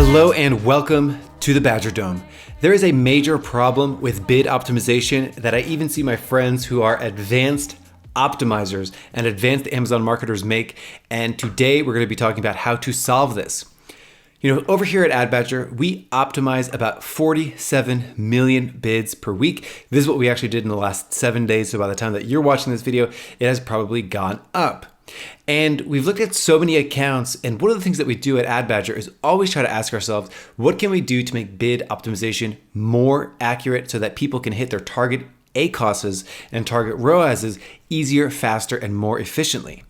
Hello and welcome to the Badger Dome. There is a major problem with bid optimization that I even see my friends who are advanced optimizers and advanced Amazon marketers make, and today we're going to be talking about how to solve this. Over here at AdBadger, we optimize about 47 million bids per week. This is what we actually did in the last 7 days, so by the time that you're watching this video, it has probably gone up. And we've looked at so many accounts, and one of the things that we do at AdBadger is always try to ask ourselves, what can we do to make bid optimization more accurate so that people can hit their target ACOSs and target ROASs easier, faster, and more efficiently?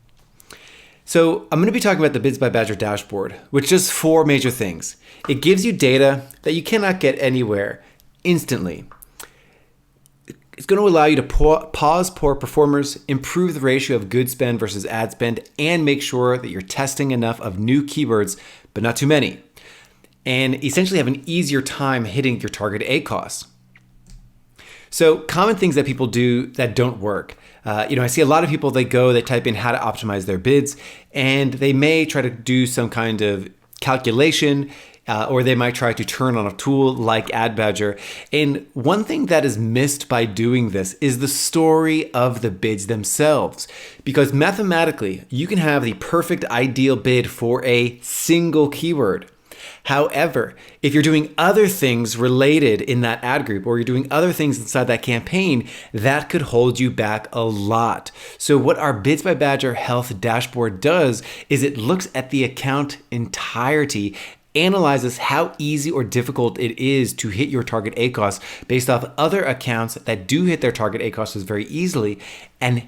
So I'm going to be talking about the Bids by Badger dashboard, which does four major things. It gives you data that you cannot get anywhere instantly. It's going to allow you to pause poor performers, improve the ratio of good spend versus ad spend, and make sure that you're testing enough of new keywords, but not too many, and essentially have an easier time hitting your target ACOS. So common things that people do that don't work. I see a lot of people, they type in how to optimize their bids, and they may try to do some kind of calculation, or they might try to turn on a tool like AdBadger. And one thing that is missed by doing this is the story of the bids themselves. Because mathematically, you can have the perfect ideal bid for a single keyword. However, if you're doing other things related in that ad group, or you're doing other things inside that campaign, that could hold you back a lot. So what our Bids by Badger Health dashboard does is it looks at the account entirety, analyzes how easy or difficult it is to hit your target ACOS based off other accounts that do hit their target ACOSs very easily, and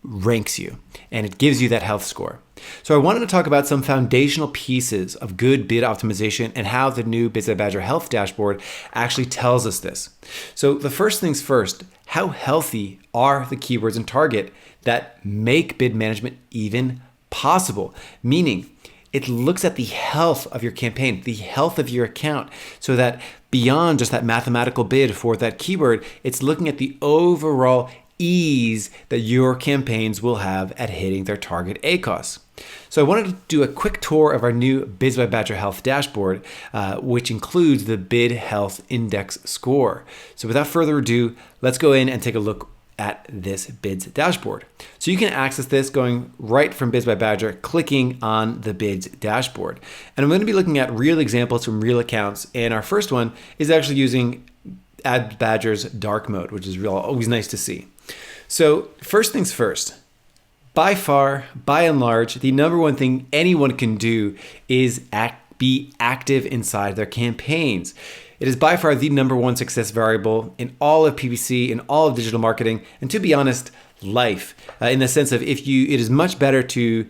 ranks you, and it gives you that health score. So I wanted to talk about some foundational pieces of good bid optimization and how the new Bids by Badger Health dashboard actually tells us this. So the first things first, how healthy are the keywords in target that make bid management even possible? Meaning, it looks at the health of your campaign, the health of your account, so that beyond just that mathematical bid for that keyword, it's looking at the overall ease that your campaigns will have at hitting their target ACOS. So I wanted to do a quick tour of our new Bids by Badger Health dashboard, which includes the Bid Health Index score. So without further ado, let's go in and take a look at this bids dashboard. So you can access this going right from Bids by Badger, clicking on the bids dashboard. And I'm going to be looking at real examples from real accounts. And our first one is actually using AdBadger's dark mode, which is always nice to see. So first things first, by far, by and large, the number one thing anyone can do is be active inside their campaigns. It is by far the number one success variable in all of PPC, in all of digital marketing, and to be honest, life. In the sense of it is much better to,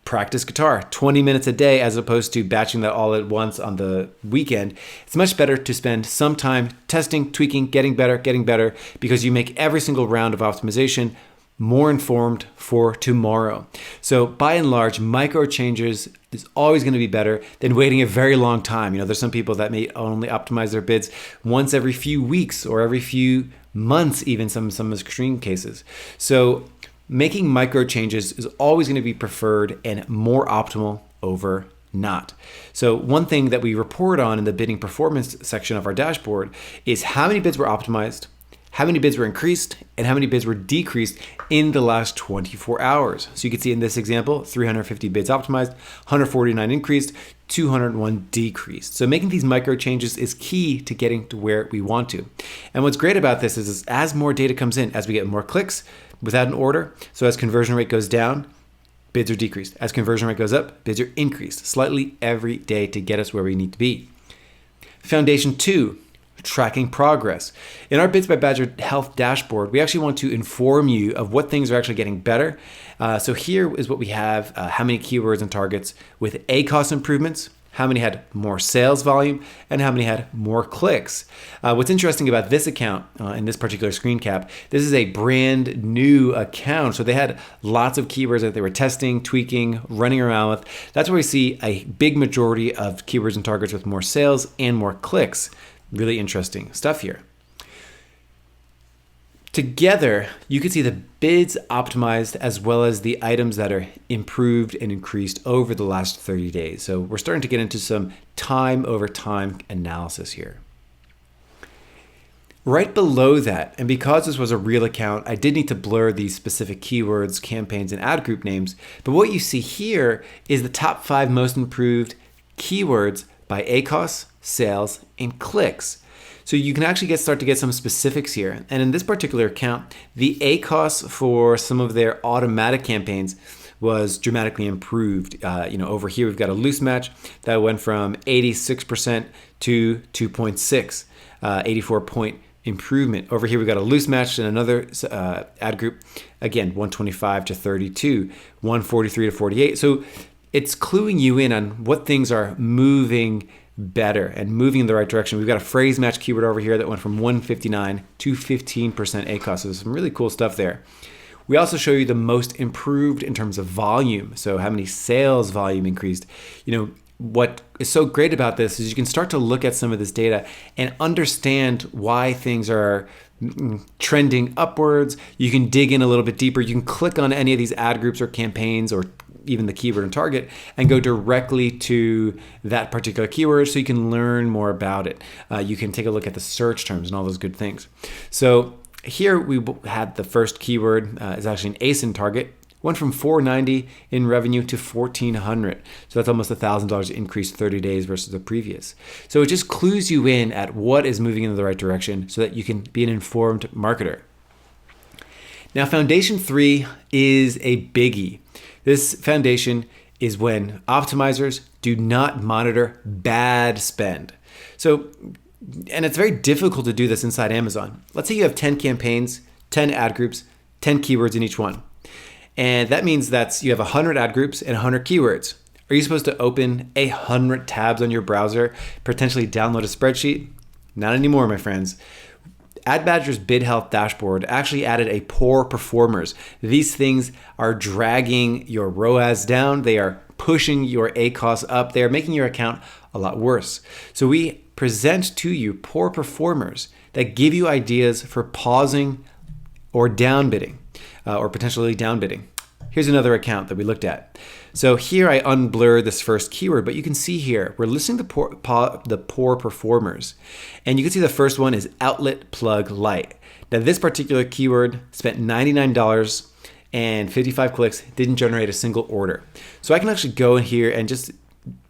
practice guitar 20 minutes a day as opposed to batching that all at once on the weekend. It's much better to spend some time testing, tweaking, getting better, because you make every single round of optimization more informed for tomorrow. So by and large, micro changes is always going to be better than waiting a very long time. There's some people that may only optimize their bids once every few weeks or every few months, even some extreme cases. So making micro changes is always going to be preferred and more optimal over not. So one thing that we report on in the bidding performance section of our dashboard is how many bids were optimized, how many bids were increased, and how many bids were decreased in the last 24 hours. So you can see in this example, 350 bids optimized, 149 increased, 201 decreased. So making these micro changes is key to getting to where we want to. And what's great about this is as more data comes in, as we get more clicks without an order, so as conversion rate goes down, bids are decreased. As conversion rate goes up, bids are increased slightly every day to get us where we need to be. Foundation 2, tracking progress. In our Bids by Badger Health dashboard, we actually want to inform you of what things are actually getting better. So here is what we have, how many keywords and targets with ACOS improvements, how many had more sales volume, and how many had more clicks. What's interesting about this account in this particular screen cap, this is a brand new account. So they had lots of keywords that they were testing, tweaking, running around with. That's where we see a big majority of keywords and targets with more sales and more clicks. Really interesting stuff here. Together, you can see the bids optimized as well as the items that are improved and increased over the last 30 days. So we're starting to get into some time over time analysis here. Right below that, and because this was a real account, I did need to blur these specific keywords, campaigns, and ad group names. But what you see here is the top 5 most improved keywords by ACOS, sales, and clicks. So you can actually start to get some specifics here. And in this particular account, the ACOS for some of their automatic campaigns was dramatically improved. Over here we've got a loose match that went from 86% to 2.6, 84-point improvement. Over here we've got a loose match and another ad group, again 125 to 32, 143 to 48. So it's cluing you in on what things are moving better and moving in the right direction. We've got a phrase match keyword over here that went from 159 to 15% ACOS. So there's some really cool stuff there. We also show you the most improved in terms of volume. So how many sales volume increased. What is so great about this is you can start to look at some of this data and understand why things are trending upwards. You can dig in a little bit deeper. You can click on any of these ad groups or campaigns or even the keyword and target and go directly to that particular keyword so you can learn more about it. You can take a look at the search terms and all those good things. So here we had the first keyword is actually an ASIN target. Went from $490 in revenue to $1,400. So that's almost $1,000 increase 30 days versus the previous. So it just clues you in at what is moving in the right direction so that you can be an informed marketer. Now, foundation 3 is a biggie. This foundation is when optimizers do not monitor bad spend. And it's very difficult to do this inside Amazon. Let's say you have 10 campaigns, 10 ad groups, 10 keywords in each one. And that means that you have 100 ad groups and 100 keywords. Are you supposed to open 100 tabs on your browser, potentially download a spreadsheet? Not anymore, my friends. AdBadger's bid health dashboard actually added a poor performers. These things are dragging your ROAS down. They are pushing your ACOS up. They are making your account a lot worse. So we present to you poor performers that give you ideas for pausing or downbidding, or potentially downbidding. Here's another account that we looked at. So here I unblurred this first keyword, but you can see here, we're listing the poor performers. And you can see the first one is outlet plug light. Now this particular keyword spent $99 and 55 clicks, didn't generate a single order. So I can actually go in here and just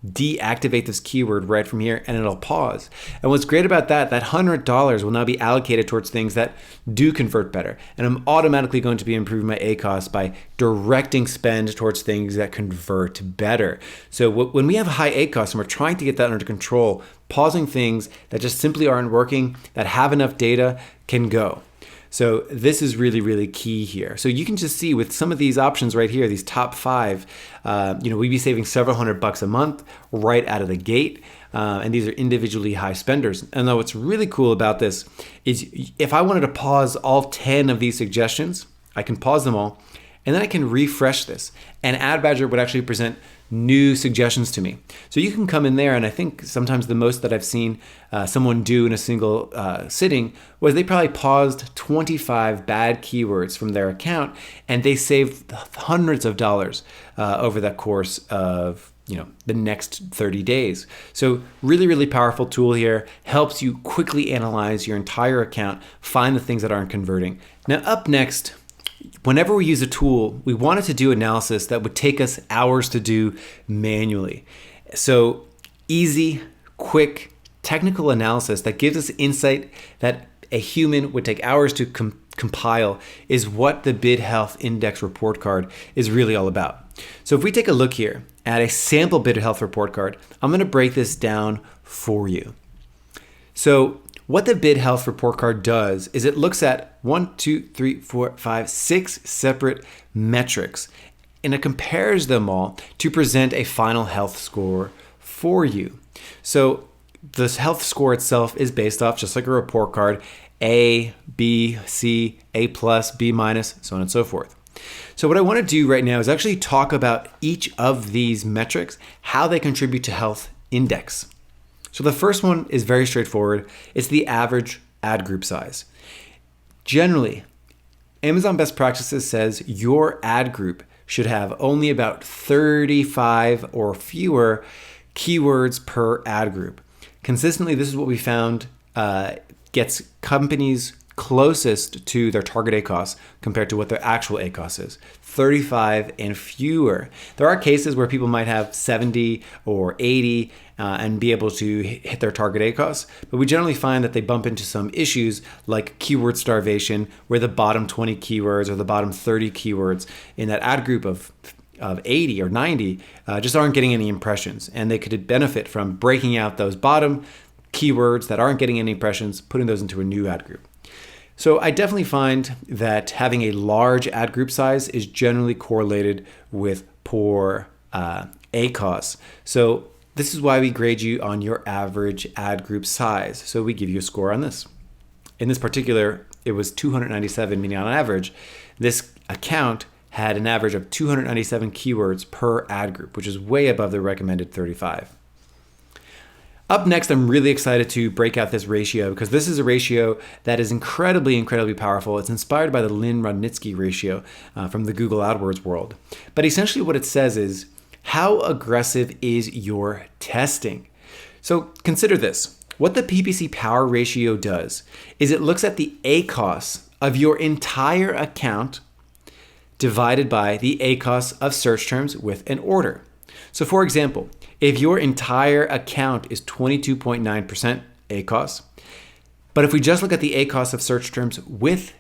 deactivate this keyword right from here and it'll pause. And what's great about that $100 will now be allocated towards things that do convert better. And I'm automatically going to be improving my ACOS by directing spend towards things that convert better. So when we have high ACOS and we're trying to get that under control, pausing things that just simply aren't working, that have enough data, can go. So this is really, really key here. So you can just see with some of these options right here, these top 5, we'd be saving several $100 a month right out of the gate. And these are individually high spenders. And though what's really cool about this is if I wanted to pause all 10 of these suggestions, I can pause them all and then I can refresh this. And AdBadger would actually present new suggestions to me. So you can come in there, and I think sometimes the most that I've seen someone do in a single sitting was they probably paused 25 bad keywords from their account, and they saved hundreds of dollars over the course of the next 30 days. So really, really powerful tool here. Helps you quickly analyze your entire account, find the things that aren't converting. Now up next, whenever we use a tool, we wanted to do analysis that would take us hours to do manually. So easy, quick, technical analysis that gives us insight that a human would take hours to compile is what the Bid Health Index report card is really all about. So if we take a look here at a sample Bid Health report card, I'm going to break this down for you. So what the Bid Health report card does is it looks at 6 separate metrics and it compares them all to present a final health score for you. So this health score itself is based off, just like a report card, A, B, C, A+, B-, so on and so forth. So what I want to do right now is actually talk about each of these metrics, how they contribute to health index. So the first one is very straightforward. It's the average ad group size. Generally, Amazon Best Practices says your ad group should have only about 35 or fewer keywords per ad group. Consistently, this is what we found gets companies closest to their target ACoS compared to what their actual ACoS is. 35 and fewer. There are cases where people might have 70 or 80 and be able to hit their target ACoS, but we generally find that they bump into some issues like keyword starvation, where the bottom 20 keywords or the bottom 30 keywords in that ad group of 80 or 90 just aren't getting any impressions, and they could benefit from breaking out those bottom keywords that aren't getting any impressions, putting those into a new ad group. So I definitely find that having a large ad group size is generally correlated with poor ACoS. So this is why we grade you on your average ad group size. So we give you a score on this. In this particular, it was 297, meaning on average, this account had an average of 297 keywords per ad group, which is way above the recommended 35. Up next, I'm really excited to break out this ratio because this is a ratio that is incredibly powerful. It's inspired by the Lynn-Rodnitsky ratio from the Google AdWords world. But essentially what it says is, how aggressive is your testing? So consider this. What the PPC power ratio does is it looks at the ACoS of your entire account divided by the ACoS of search terms with an order. So for example, if your entire account is 22.9% ACoS, but if we just look at the ACoS of search terms with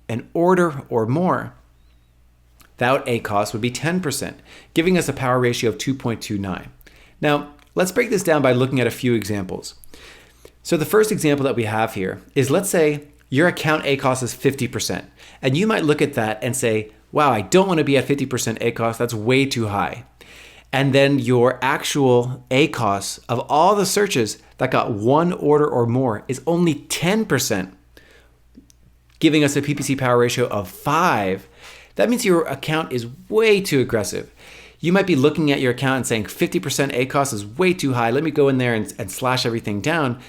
an order or more, that ACoS would be 10%, giving us a power ratio of 2.29. Now, let's break this down by looking at a few examples. So the first example that we have here is, let's say your account ACoS is 50%, and you might look at that and say, wow, I don't want to be at 50% ACoS, that's way too high. And then your actual ACoS of all the searches that got one order or more is only 10%, giving us a PPC power ratio of 5. That means your account is way too aggressive. You might be looking at your account and saying 50% ACoS is way too high. Let me go in there and slash everything down.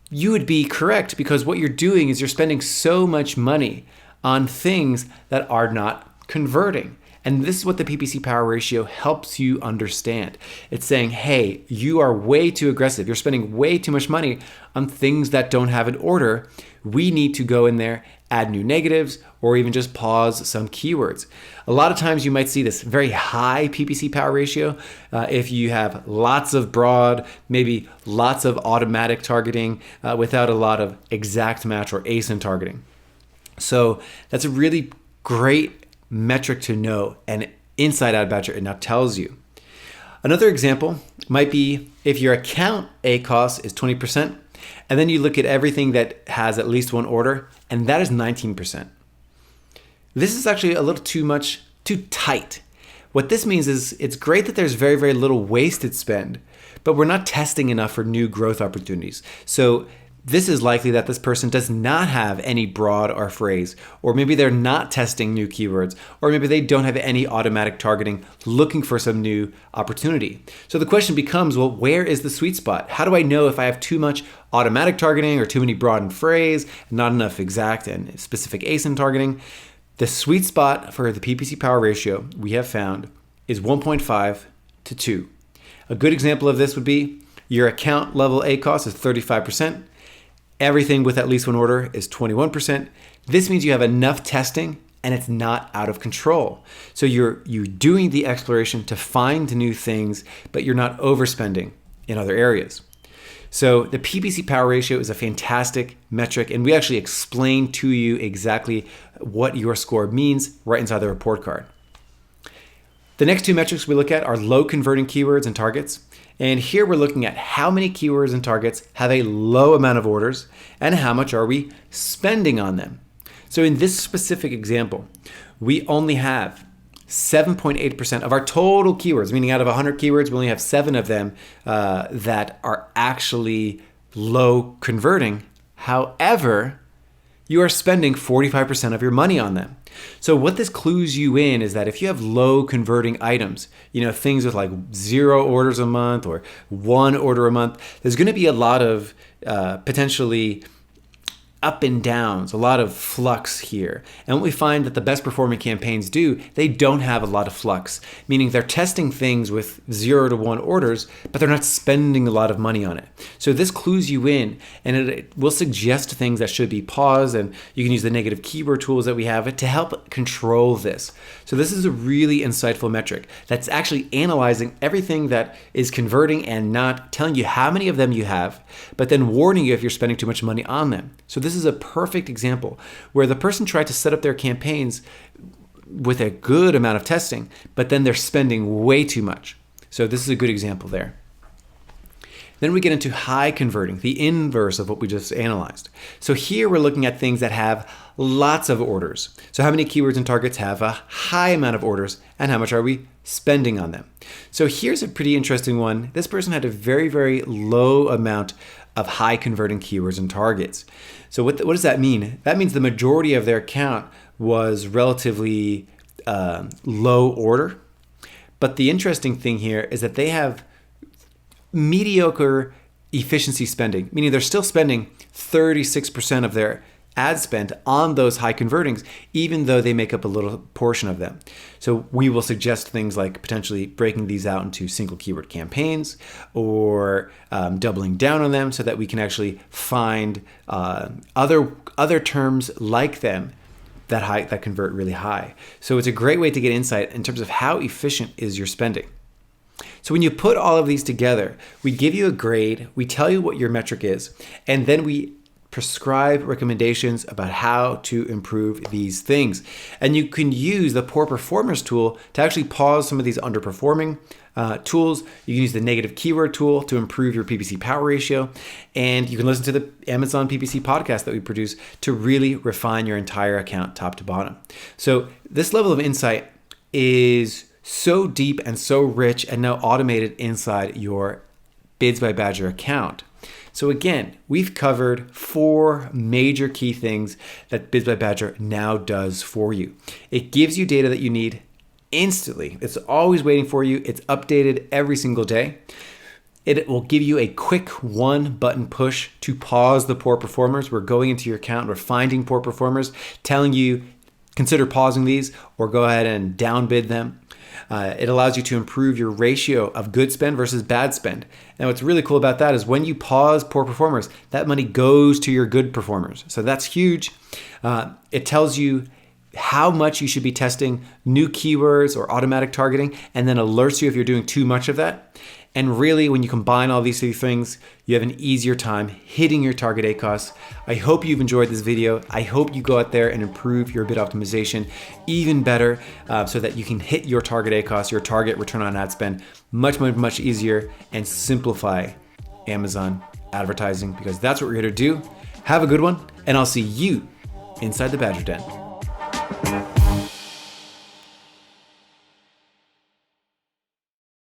You would be correct, because what you're doing is you're spending so much money on things that are not converting. And this is what the PPC power ratio helps you understand. It's saying, hey, you are way too aggressive. You're spending way too much money on things that don't have an order. We need to go in there, add new negatives, or even just pause some keywords. A lot of times you might see this very high PPC power ratio if you have lots of broad, maybe lots of automatic targeting without a lot of exact match or ASIN targeting. So that's a really great metric to know, and inside Ad Badger it now tells you. Another example might be if your account ACoS is 20%, and then you look at everything that has at least one order, and that is 19%. This is actually a little too tight. What this means is it's great that there's very little wasted spend, but we're not testing enough for new growth opportunities. So this is likely that this person does not have any broad or phrase, or maybe they're not testing new keywords, or maybe they don't have any automatic targeting looking for some new opportunity. So the question becomes, well, where is the sweet spot? How do I know if I have too much automatic targeting or too many broad and phrase, not enough exact and specific ASIN targeting? The sweet spot for the PPC power ratio we have found is 1.5 to 2. A good example of this would be your account level ACoS is 35%. Everything with at least one order is 21%. This means you have enough testing and it's not out of control. So you're doing the exploration to find new things, but you're not overspending in other areas. So the PPC power ratio is a fantastic metric, and we actually explain to you exactly what your score means right inside the report card. The next two metrics we look at are low converting keywords and targets. And here we're looking at how many keywords and targets have a low amount of orders and how much are we spending on them. So in this specific example, we only have 7.8% of our total keywords, meaning out of 100 keywords, we only have 7 of them that are actually low converting. However, you are spending 45% of your money on them. So what this clues you in is that if you have low converting items, things with like 0 orders a month or 1 order a month, there's going to be a lot of potentially up and downs, a lot of flux here. And what we find that the best performing campaigns do, they don't have a lot of flux, meaning they're testing things with 0 to 1 orders, but they're not spending a lot of money on it. So this clues you in, and it will suggest things that should be paused, and you can use the negative keyword tools that we have to help control this. So this is a really insightful metric that's actually analyzing everything that is converting and not, telling you how many of them you have, but then warning you if you're spending too much money on them. So this is a perfect example where the person tried to set up their campaigns with a good amount of testing, but then they're spending way too much. So this is a good example there. Then we get into high converting, the inverse of what we just analyzed. So here we're looking at things that have lots of orders. So how many keywords and targets have a high amount of orders, and how much are we spending on them? So here's a pretty interesting one. This person had a very, very low amount of high converting keywords and targets. So what does that mean? That means the majority of their account was relatively low order. But the interesting thing here is that they have mediocre efficiency spending, meaning they're still spending 36% of their ad spend on those high convertings, even though they make up a little portion of them. So we will suggest things like potentially breaking these out into single keyword campaigns, or doubling down on them so that we can actually find other terms like them that convert really high. So it's a great way to get insight in terms of how efficient is your spending. So when you put all of these together, we give you a grade, we tell you what your metric is, and then we prescribe recommendations about how to improve these things. And you can use the poor performers tool to actually pause some of these underperforming tools. You can use the negative keyword tool to improve your PPC power ratio. And you can listen to the Amazon PPC podcast that we produce to really refine your entire account top to bottom. So this level of insight is so deep and so rich and now automated inside your Bids by Badger account. So again, we've covered 4 major key things that Bids by Badger now does for you. It gives you data that you need instantly. It's always waiting for you. It's updated every single day. It will give you a quick 1-button push to pause the poor performers. We're going into your account, we're finding poor performers, telling you, consider pausing these or go ahead and downbid them. It allows you to improve your ratio of good spend versus bad spend. Now, what's really cool about that is when you pause poor performers, that money goes to your good performers. So that's huge. It tells you how much you should be testing new keywords or automatic targeting, and then alerts you if you're doing too much of that. And really, when you combine all these 3 things, you have an easier time hitting your target ACoS. I hope you've enjoyed this video. I hope you go out there and improve your bid optimization even better, so that you can hit your target ACoS, your target return on ad spend, much easier, and simplify Amazon advertising, because that's what we're here to do. Have a good one, and I'll see you inside the Badger Den.